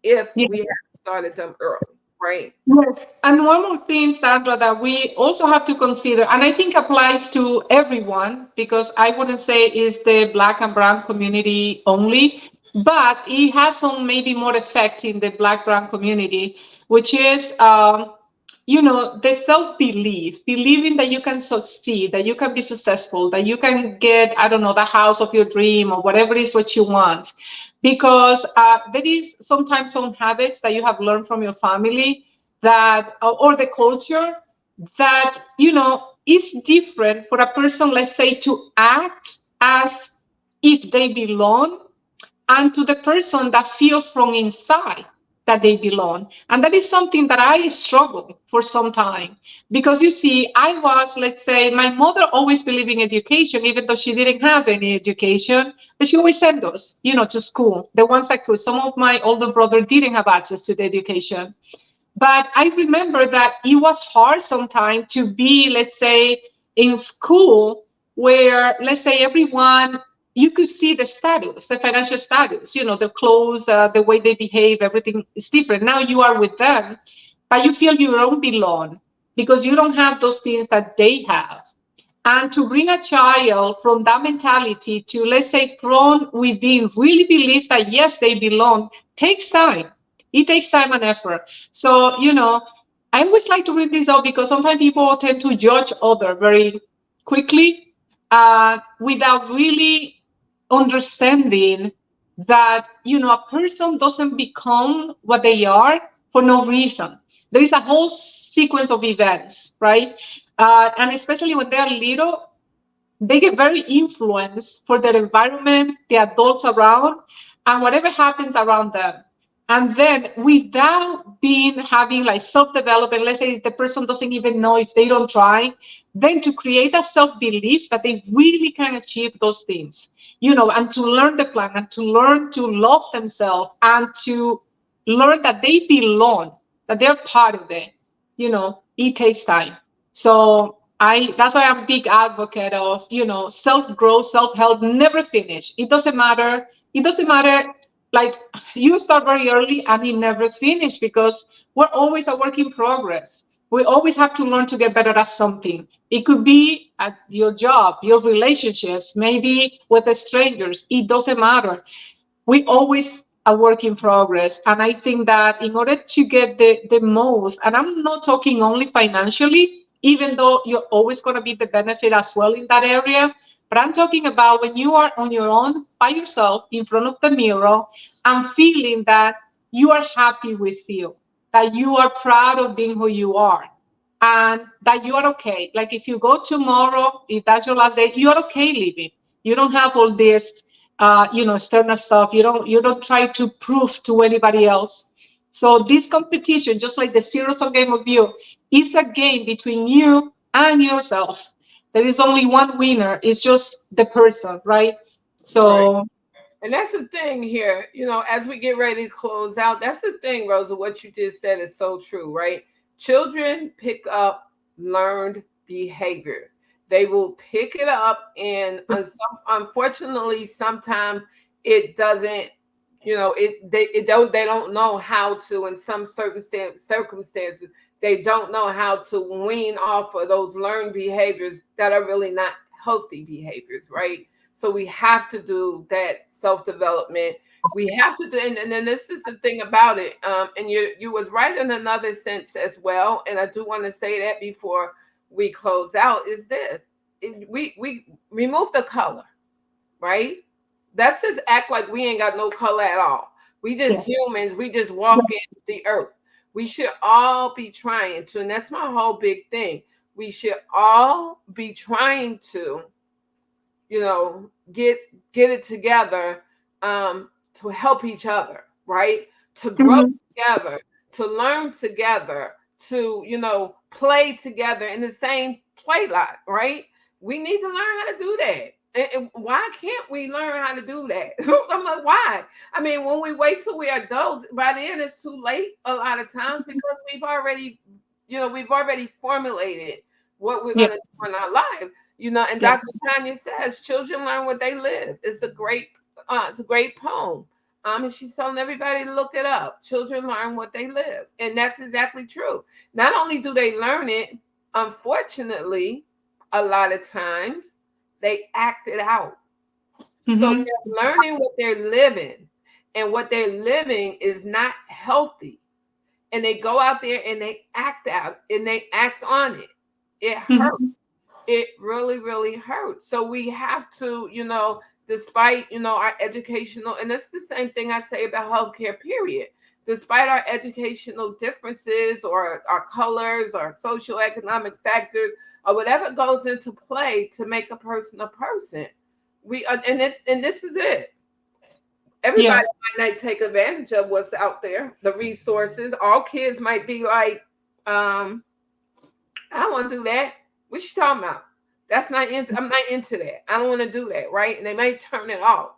if we Yes. had started them early, right? Yes, and one more thing, Sandra, that we also have to consider, and I think applies to everyone, because I wouldn't say it's the Black and Brown community only, but it has some maybe more effect in the Black Brown community, which is, the self-belief, believing that you can succeed, that you can be successful, that you can get, I don't know, the house of your dream or whatever it is what you want. Because there is sometimes some habits that you have learned from your family that or the culture that is different for a person, let's say, to act as if they belong, and to the person that feels from inside that they belong. And that is something that I struggled for some time, because you see, I was, let's say, my mother always believed in education, even though she didn't have any education, but she always sent us, to school, the ones that could. Some of my older brother didn't have access to the education. But I remember that it was hard sometimes to be, let's say, in school where, let's say, everyone, you could see the status, the financial status, the clothes, the way they behave, everything is different. Now you are with them, but you feel you don't belong because you don't have those things that they have. And to bring a child from that mentality to, let's say, from within, really believe that, yes, they belong, takes time. It takes time and effort. So, I always like to bring this up because sometimes people tend to judge other very quickly without really understanding that, a person doesn't become what they are for no reason. There is a whole sequence of events, right? And especially when they're little, they get very influenced for their environment, the adults around, and whatever happens around them. And then without having like self-development, let's say the person doesn't even know if they don't try, then to create a self-belief that they really can achieve those things, and to learn the plan and to learn to love themselves and to learn that they belong, that they're part of it, it takes time. So that's why I'm a big advocate of, self-growth, self-help, never finish. It doesn't matter. It doesn't matter. Like, you start very early and it never finish, because we're always a work in progress. We always have to learn to get better at something. It could be at your job, your relationships, maybe with the strangers. It doesn't matter. We always a work in progress. And I think that in order to get the most, and I'm not talking only financially, even though you're always going to be the benefit as well in that area, but I'm talking about when you are on your own by yourself in front of the mirror and feeling that you are happy with you, that you are proud of being who you are, and that you are okay. Like if you go tomorrow, if that's your last day, you are okay living. You don't have all this external stuff. You don't try to prove to anybody else. So this competition, just like the zero-sum game of you, is a game between you and yourself. There is only one winner. It's just the person, right? Right. So And that's the thing here, as we get ready to close out, that's the thing, Rosa, what you just said is so true, right? Children pick up learned behaviors. They will pick it up, and unfortunately, sometimes it doesn't, they don't know how to, in some certain circumstances, they don't know how to wean off of those learned behaviors that are really not healthy behaviors, right? So we have to do that self-development. We have to do, and then this is the thing about it. And you was right in another sense as well. And I do want to say that before we close out is this: we remove the color, right? Let's just act like we ain't got no color at all. We just yeah, humans. We just walk in the earth. We should all be trying to, and that's my whole big thing. We should all be trying to get it together, to help each other, right? To grow mhm, together, to learn together, to play together in the same play lot, right? We need to learn how to do that. And why can't we learn how to do that? I'm like, why? I mean, when we wait till we're adults, by then it's too late a lot of times, because we've already formulated what we're yeah, going to do in our life. And yeah, Dr. Tanya says, children learn what they live. It's a great poem. And she's telling everybody to look it up. Children learn what they live. And that's exactly true. Not only do they learn it, unfortunately, a lot of times they act it out. So mhm, they're learning what they're living, and what they're living is not healthy. And they go out there and they act out and they act on it. It hurts. mhm, It really, really hurts. So we have to, despite, our educational, and that's the same thing I say about healthcare, period. Despite our educational differences or our colors or social economic factors or whatever goes into play to make a person, and this is it. yeah, Everybody might not take advantage of what's out there, the resources. All kids might be like, I don't want to do that. What you talking about? That's not in, I'm not into that. I don't want to do that, right? And they may turn it off.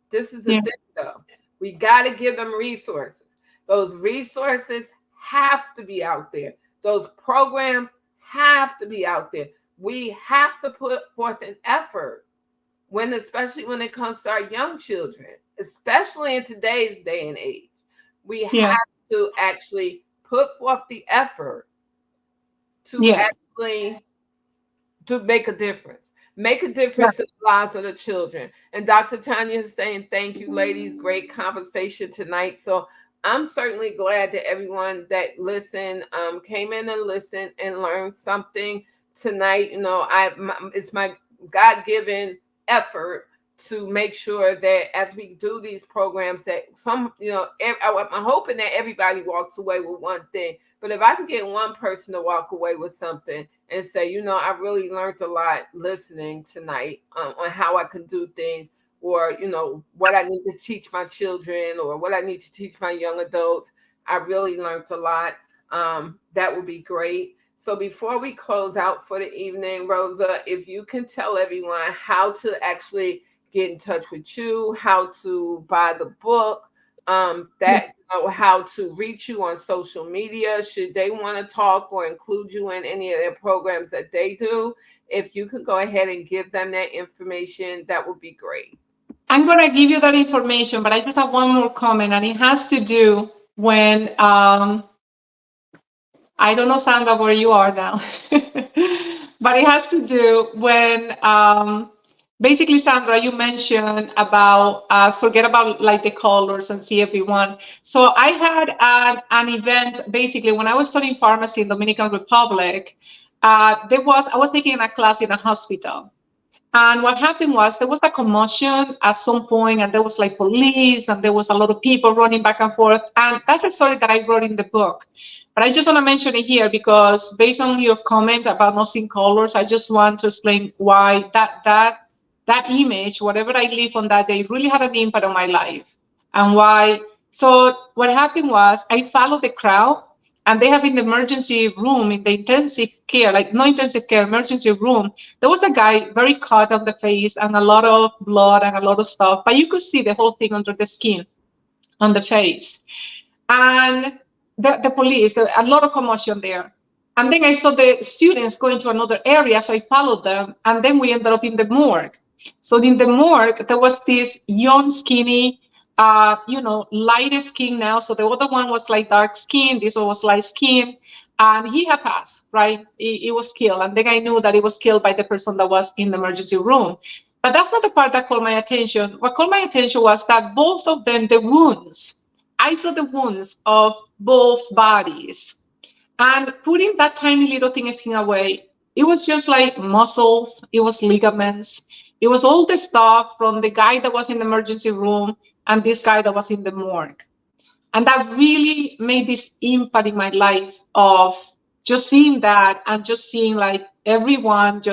This is the yeah, thing though. We got to give them resources. Those resources have to be out there. Those programs have to be out there. We have to put forth an effort especially when it comes to our young children, especially in today's day and age. We yeah, have to actually put forth the effort to yes, actually to make a difference. Make a yeah. difference in the lives of the children. And Dr. Tanya is saying, thank you, ladies. Great conversation tonight. So I'm certainly glad that everyone that listened came in and listened and learned something tonight. It's my God-given effort to make sure that as we do these programs, that I'm hoping that everybody walks away with one thing. But if I can get one person to walk away with something and say, I really learned a lot listening tonight, on how I can do things, or, what I need to teach my children, or what I need to teach my young adults. I really learned a lot. That would be great. So before we close out for the evening, Rosa, if you can tell everyone how to actually get in touch with you, how to buy the book, how to reach you on social media, should they want to talk or include you in any of their programs that they do. If you could go ahead and give them that information, that would be great. I'm going to give you that information, but I just have one more comment, and it has to do when I don't know, Sandra, where you are now, but it has to do when basically, Sandra, you mentioned about forget about like the colors and see everyone. So I had an event basically when I was studying pharmacy in Dominican Republic. I was taking a class in a hospital. And what happened was there was a commotion at some point, and there was like police, and there was a lot of people running back and forth. And that's a story that I wrote in the book. But I just want to mention it here because based on your comment about not seeing colors, I just want to explain why that that image, whatever I lived on that day, really had an impact on my life. And why? So what happened was I followed the crowd, and they have in the emergency room, in the intensive care, like no intensive care, emergency room, there was a guy very cut on the face and a lot of blood and a lot of stuff, but you could see the whole thing under the skin on the face. And the police, a lot of commotion there. And then I saw the students going to another area, so I followed them. And then we ended up in the morgue. So in the morgue, there was this young, skinny, lighter skin now. So the other one was like dark skin. This one was light skin. And he had passed, right? He was killed. And then I knew that he was killed by the person that was in the emergency room. But that's not the part that called my attention. What called my attention was that both of them, the wounds, I saw the wounds of both bodies. And putting that tiny little thing skin away, it was just like muscles, it was ligaments, it was all the stuff from the guy that was in the emergency room and this guy that was in the morgue. And that really made this impact in my life of just seeing that and just seeing like everyone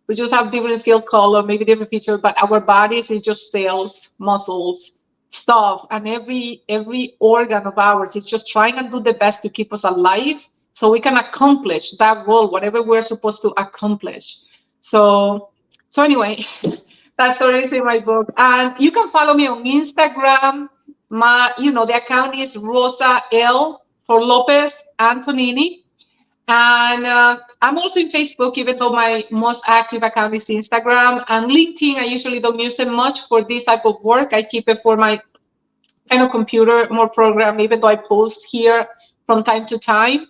we just have different skin color, maybe different features, but our bodies is just cells, muscles, stuff, and every organ of ours is just trying to do the best to keep us alive so we can accomplish that role, whatever we're supposed to accomplish. So anyway, that story is in my book. And you can follow me on Instagram. The account is Rosa L for Lopez Antonini. And I'm also in Facebook, even though my most active account is Instagram. And LinkedIn, I usually don't use it much for this type of work. I keep it for my kind of computer, more program, even though I post here from time to time.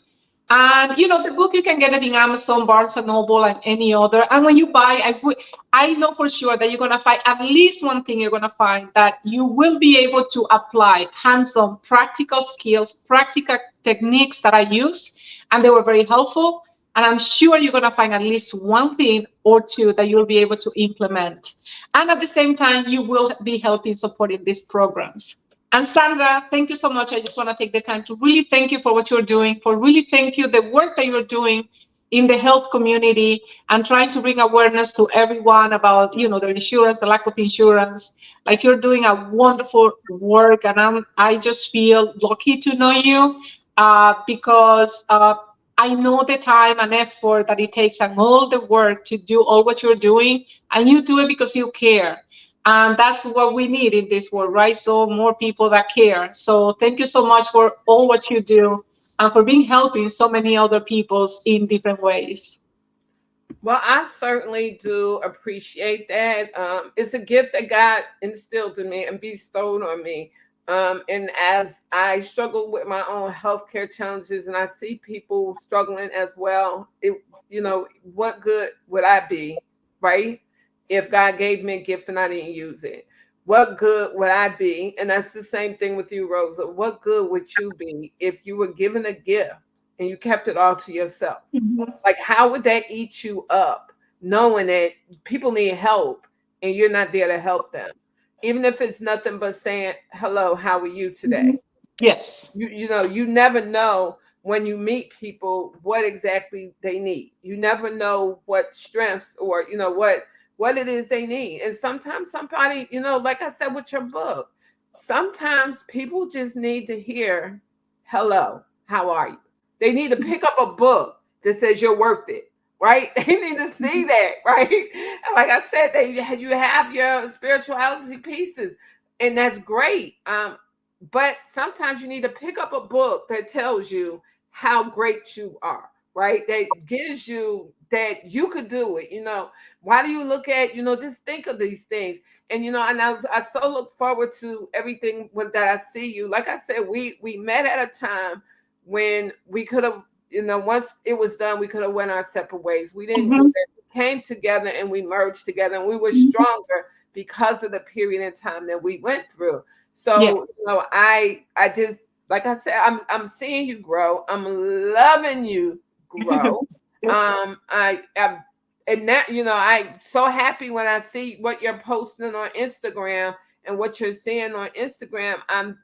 And the book, you can get it in Amazon, Barnes and Noble, and any other. And when you buy, I know for sure that you're going to find at least one thing. You're going to find that you will be able to apply hands-on practical skills, practical techniques that I use, and they were very helpful. And I'm sure you're going to find at least one thing or two that you'll be able to implement. And at the same time, you will be helping supporting these programs. And Sandra, thank you so much. I just want to take the time to really thank you for what you're doing, for really thank you the work that you're doing in the health community and trying to bring awareness to everyone about, the insurance, the lack of insurance. Like, you're doing a wonderful work, and I just feel lucky to know you because I know the time and effort that it takes and all the work to do all what you're doing, and you do it because you care. And that's what we need in this world, right? So more people that care. So thank you so much for all what you do and for being helping so many other peoples in different ways. Well, I certainly do appreciate that. It's a gift that God instilled in me and bestowed on me. And as I struggle with my own healthcare challenges and I see people struggling as well, what good would I be, right? If God gave me a gift and I didn't use it? What good would I be? And that's the same thing with you, Rosa. What good would you be if you were given a gift and you kept it all to yourself? Mhm. Like, how would that eat you up, knowing that people need help and you're not there to help them? Even if it's nothing but saying, hello, how are you today? Mhm. Yes. You never know when you meet people what exactly they need. You never know what strengths or what it is they need. And sometimes somebody, like I said with your book, sometimes people just need to hear, hello, how are you? They need to pick up a book that says you're worth it, right? They need to see that, right? Like I said, you have your spirituality pieces, and that's great. But sometimes you need to pick up a book that tells you how great you are, right? That gives you that you could do it. Why do you look at, just think of these things. And and I so look forward to everything that I see you. Like I said, we met at a time when we could have, once it was done, we could have went our separate ways. We didn't do Mhm. that. We came together and we merged together, and we were Mhm. stronger because of the period in time that we went through. Yeah. So, I just, like I said, I'm seeing you grow. I'm loving you grow. I and that, I'm so happy when I see what you're posting on Instagram and what you're seeing on Instagram. I'm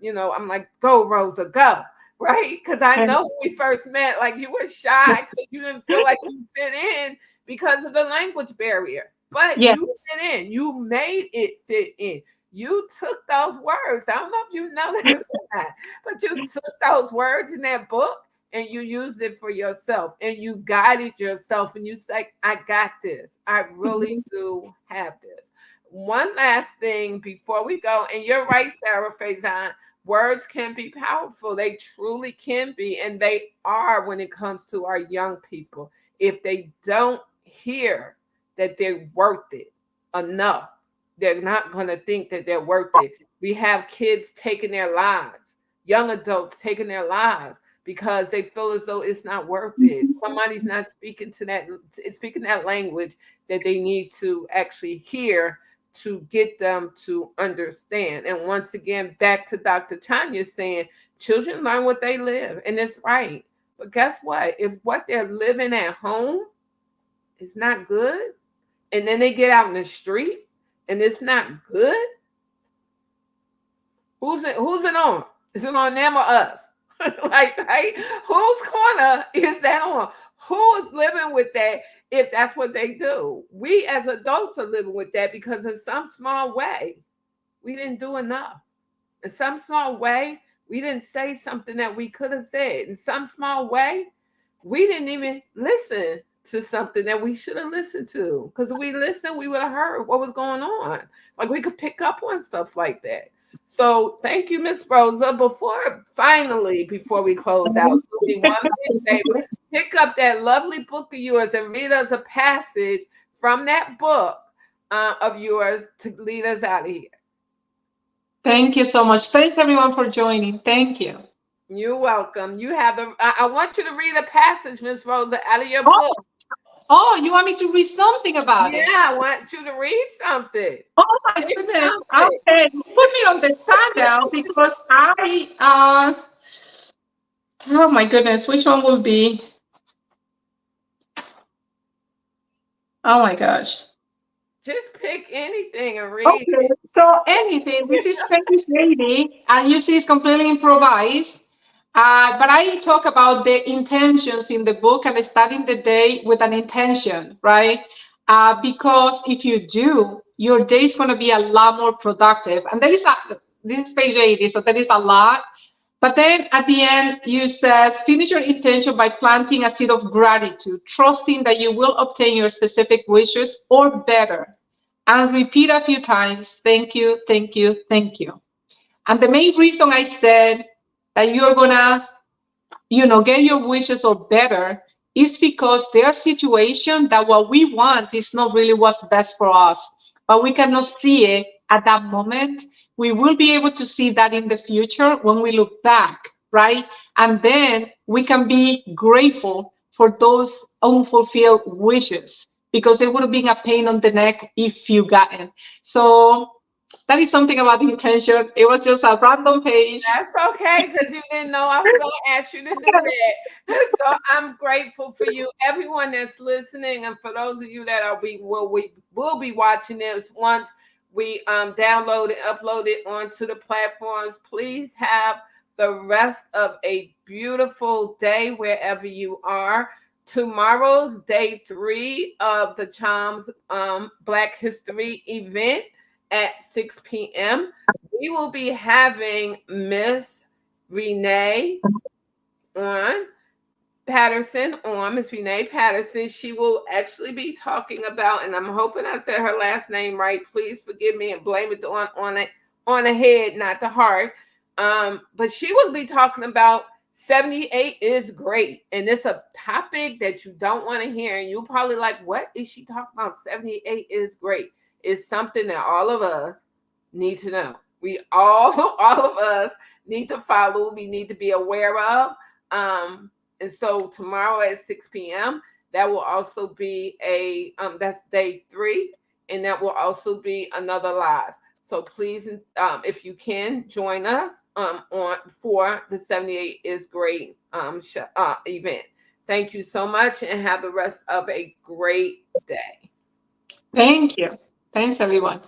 like, go Rosa, go. Right? Because I know when we first met, like, you were shy because you didn't feel like you fit in because of the language barrier. but Yes. you fit in. You made it fit in. You took those words. I don't know if you know this or not, but you took those words in that book and you used it for yourself and you guided yourself and you say, I got this. I really do have this. One last thing before we go, and you're right, Sarah Faison, words can be powerful. They truly can be, and they are when it comes to our young people. If they don't hear that they're worth it enough, they're not going to think that they're worth it. We have kids taking their lives, young adults taking their lives because they feel as though it's not worth it. Somebody's not speaking that language that they need to actually hear to get them to understand. And once again, back to Dr. Tanya saying, children learn what they live, and it's right. But guess what? If what they're living at home is not good, and then they get out in the street and it's not good, who's it on? Is it on them or us? Like, right? Whose corner is that on? Who is living with that if that's what they do? We as adults are living with that because in some small way, we didn't do enough. In some small way, we didn't say something that we could have said. In some small way, we didn't even listen to something that we should have listened to. Because if we listened, we would have heard what was going on. Like we could pick up on stuff like that. So thank you, Miss Rosa. Before we close out, do one big favor. Pick up that lovely book of yours and read us a passage from that book of yours to lead us out of here. Thank you so much. Thanks everyone for joining. Thank you. You're welcome. You have I want you to read a passage, Miss Rosa, out of your book. Oh, you want me to read something about it? Yeah, I want you to read something. Oh my goodness. Okay, put me on the spot now because oh my goodness, which one will be? Oh my gosh. Just pick anything and read. Okay, so anything. This is Spanish lady, and you see it's completely improvised. But I talk about the intentions in the book and starting the day with an intention, right? Because if you do, your day is going to be a lot more productive. And this is page 80, so there is a lot. But then at the end, you says, finish your intention by planting a seed of gratitude, trusting that you will obtain your specific wishes or better. And repeat a few times, thank you, thank you, thank you. And the main reason I said that you're gonna, get your wishes or better is because there are situations that what we want is not really what's best for us, but we cannot see it at that moment. We will be able to see that in the future when we look back, right? And then we can be grateful for those unfulfilled wishes because it would have been a pain on the neck if you got it. So that is something about the intention. It was just a random page. That's okay, because you didn't know I was going to ask you to do that. So I'm grateful for you, everyone that's listening, and for those of you that we will be watching this once we download and upload it onto the platforms. Please have the rest of a beautiful day wherever you are. Tomorrow's day 3 of the Charms Black History event at 6 p.m. We will be having Miss Renee Patterson on. Miss Renee Patterson. She will actually be talking about, and I'm hoping I said her last name right. Please forgive me and blame it on the head, not the heart. But she will be talking about 78 is great. And it's a topic that you don't want to hear. And you're probably like, what is she talking about? 78 is great. It's something that all of us need to know. We all of us need to follow. We need to be aware of. And so tomorrow at 6 p.m., that will also be that's day 3. And that will also be another live. So please, if you can, join us for the 78 is great event. Thank you so much and have the rest of a great day. Thank you. Thanks, everyone.